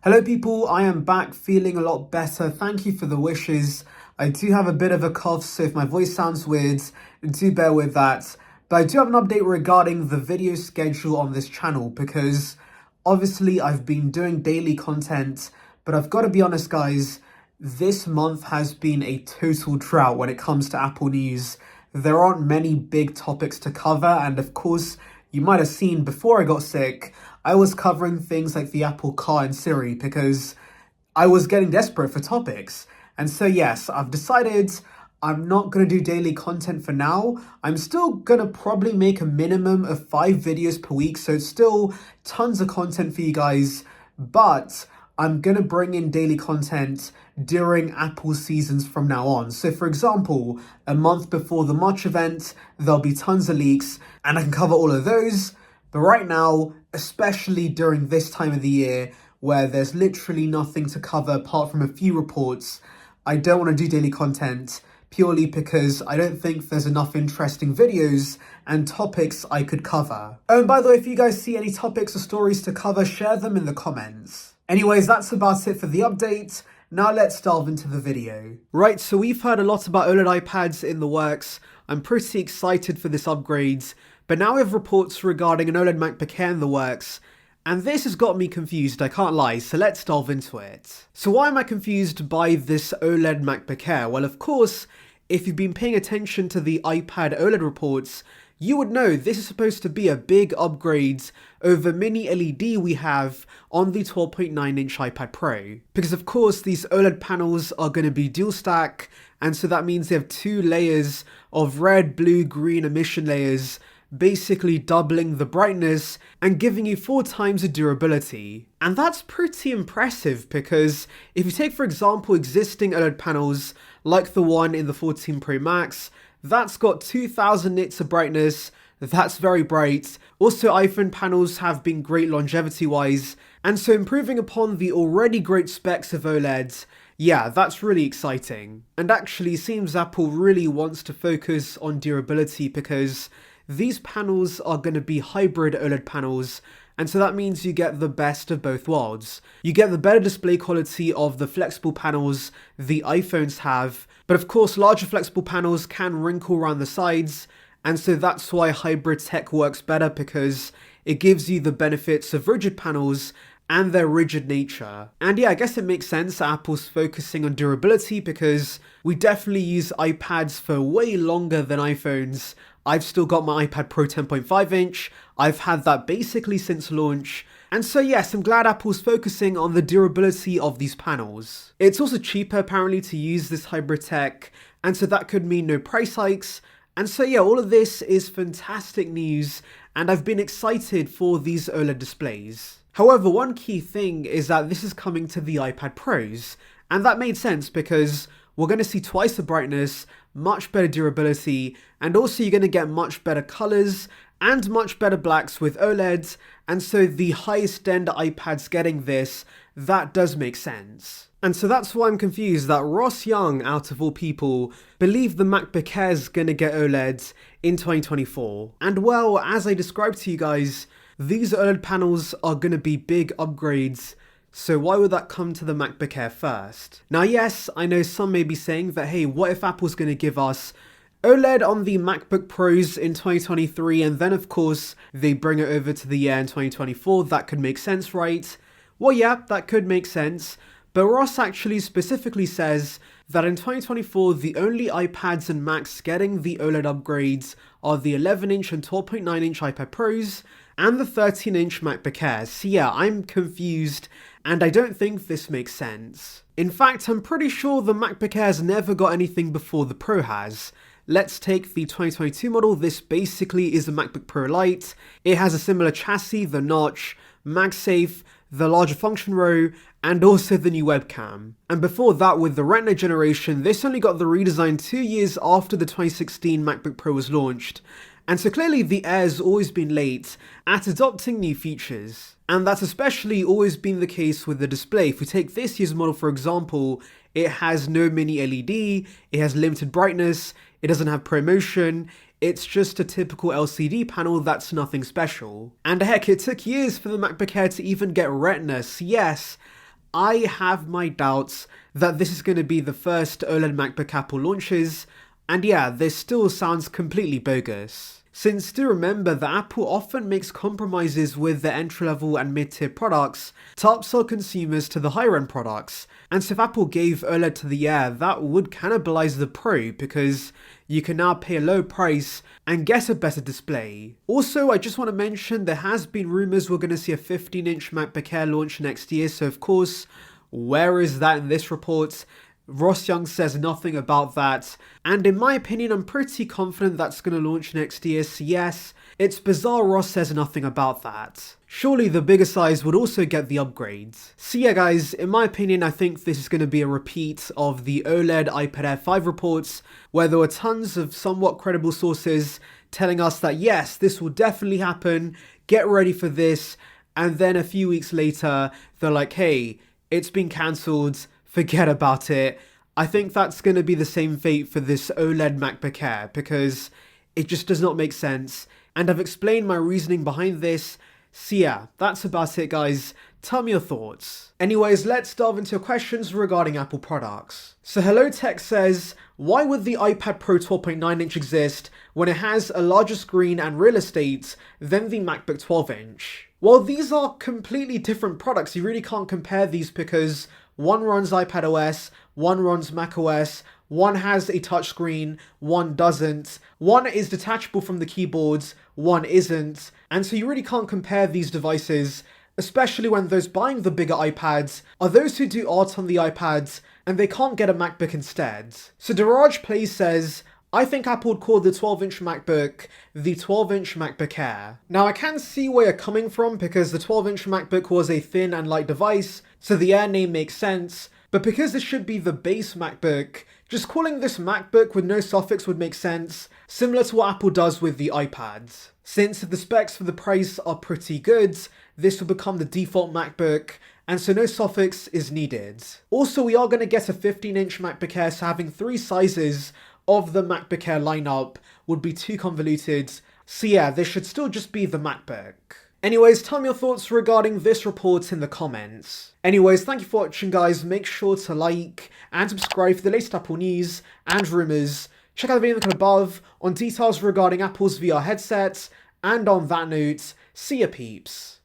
Hello people, I am back feeling a lot better. Thank you for the wishes. I do have a bit of a cough, so if my voice sounds weird, do bear with that. But I do have an update regarding the video schedule on this channel because obviously I've been doing daily content, but I've got to be honest guys, this month has been a total drought when it comes to Apple news. There aren't many big topics to cover, and of course, you might have seen before I got sick, I was covering things like the Apple Car and Siri because I was getting desperate for topics. And so, yes, I've decided I'm not going to do daily content for now. I'm still going to probably make a minimum of 5 videos per week, so it's still tons of content for you guys, but I'm going to bring in daily content during Apple seasons from now on. So for example, a month before the March event, there'll be tons of leaks and I can cover all of those. But right now, especially during this time of the year where there's literally nothing to cover apart from a few reports, I don't want to do daily content purely because I don't think there's enough interesting videos and topics I could cover. Oh, and by the way, if you guys see any topics or stories to cover, share them in the comments. Anyways, that's about it for the update. Now let's delve into the video. Right, so we've heard a lot about OLED iPads in the works. I'm pretty excited for this upgrade, but now we have reports regarding an OLED MacBook Air in the works, and this has got me confused, I can't lie, so let's delve into it. So why am I confused by this OLED MacBook Air? Well, of course, if you've been paying attention to the iPad OLED reports, you would know this is supposed to be a big upgrade over mini LED we have on the 12.9-inch iPad Pro. Because of course these OLED panels are going to be dual stack, and so that means they have 2 layers of red, blue, green emission layers, basically doubling the brightness and giving you 4 times the durability. And that's pretty impressive because if you take for example existing OLED panels like the one in the 14 Pro Max, that's got 2000 nits of brightness, that's very bright. Also iPhone panels have been great longevity wise, and so improving upon the already great specs of OLEDs, yeah, that's really exciting. And actually seems Apple really wants to focus on durability because these panels are going to be hybrid OLED panels, and so that means you get the best of both worlds. You get the better display quality of the flexible panels the iPhones have, but of course larger flexible panels can wrinkle around the sides, and so that's why hybrid tech works better because it gives you the benefits of rigid panels and their rigid nature. And yeah, I guess it makes sense that Apple's focusing on durability because we definitely use iPads for way longer than iPhones. I've still got my iPad Pro 10.5 inch, I've had that basically since launch, and so yes, I'm glad Apple's focusing on the durability of these panels. It's also cheaper apparently to use this hybrid tech, and so that could mean no price hikes, and so yeah, all of this is fantastic news, and I've been excited for these OLED displays. However, one key thing is that this is coming to the iPad Pros, and that made sense because we're going to see twice the brightness, much better durability, and also you're going to get much better colors and much better blacks with OLEDs, and so the highest end iPads getting this, that does make sense. And so that's why I'm confused that Ross Young, out of all people, believed the MacBook Air is going to get OLEDs in 2024. And well, as I described to you guys, these OLED panels are going to be big upgrades, so why would that come to the MacBook Air first? Now yes, I know some may be saying that hey, what if Apple's going to give us OLED on the MacBook Pros in 2023 and then of course they bring it over to the Air in 2024, that could make sense, right? Well yeah, that could make sense, but Ross actually specifically says that in 2024 the only iPads and Macs getting the OLED upgrades are the 11-inch and 12.9-inch iPad Pros and the 13-inch MacBook Air. So yeah, I'm confused and I don't think this makes sense. In fact, I'm pretty sure the MacBook Air's never got anything before the Pro has. Let's take the 2022 model. This basically is a MacBook Pro Lite. It has a similar chassis, the notch, MagSafe, the larger function row, and also the new webcam. And before that, with the Retina generation, this only got the redesign 2 years after the 2016 MacBook Pro was launched. And so clearly the Air's always been late at adopting new features. And that's especially always been the case with the display. If we take this year's model for example, it has no mini LED, it has limited brightness, it doesn't have ProMotion, it's just a typical LCD panel that's nothing special. And heck, it took years for the MacBook Air to even get Retina, so yes, I have my doubts that this is going to be the first OLED MacBook Apple launches, and yeah, this still sounds completely bogus. Since do remember that Apple often makes compromises with their entry-level and mid-tier products to upsell consumers to the higher-end products, and so if Apple gave OLED to the Air, that would cannibalize the Pro because you can now pay a low price and get a better display. Also, I just want to mention there has been rumors we're going to see a 15-inch MacBook Air launch next year, so of course, where is that in this report? Ross Young says nothing about that, and in my opinion, I'm pretty confident that's going to launch next year, so yes, it's bizarre Ross says nothing about that. Surely the bigger size would also get the upgrades. So yeah guys, in my opinion, I think this is going to be a repeat of the OLED iPad Air 5 reports, where there were tons of somewhat credible sources telling us that yes, this will definitely happen, get ready for this, and then a few weeks later, they're like, hey, it's been cancelled, forget about it. I think that's going to be the same fate for this OLED MacBook Air because it just does not make sense. And I've explained my reasoning behind this. So yeah, that's about it guys. Tell me your thoughts. Anyways, let's delve into your questions regarding Apple products. So Hello Tech says, why would the iPad Pro 12.9-inch exist when it has a larger screen and real estate than the MacBook 12-inch? Well, these are completely different products. You really can't compare these because one runs iPadOS, one runs macOS, one has a touchscreen, one doesn't, one is detachable from the keyboards, one isn't, and so you really can't compare these devices, especially when those buying the bigger iPads are those who do art on the iPads and they can't get a MacBook instead. So Daraj Play says, I think Apple would call the 12-inch MacBook the 12-inch MacBook Air. Now I can see where you're coming from because the 12-inch MacBook was a thin and light device, so the Air name makes sense, but because this should be the base MacBook, just calling this MacBook with no suffix would make sense, similar to what Apple does with the iPads. Since if the specs for the price are pretty good, this will become the default MacBook, and so no suffix is needed. Also, we are going to get a 15-inch MacBook Air, so having three sizes of the MacBook Air lineup would be too convoluted, so yeah, this should still just be the MacBook. Anyways, tell me your thoughts regarding this report in the comments. Anyways, thank you for watching guys, make sure to like and subscribe for the latest Apple news and rumours. Check out the video in the above on details regarding Apple's VR headsets, and on that note, see ya peeps.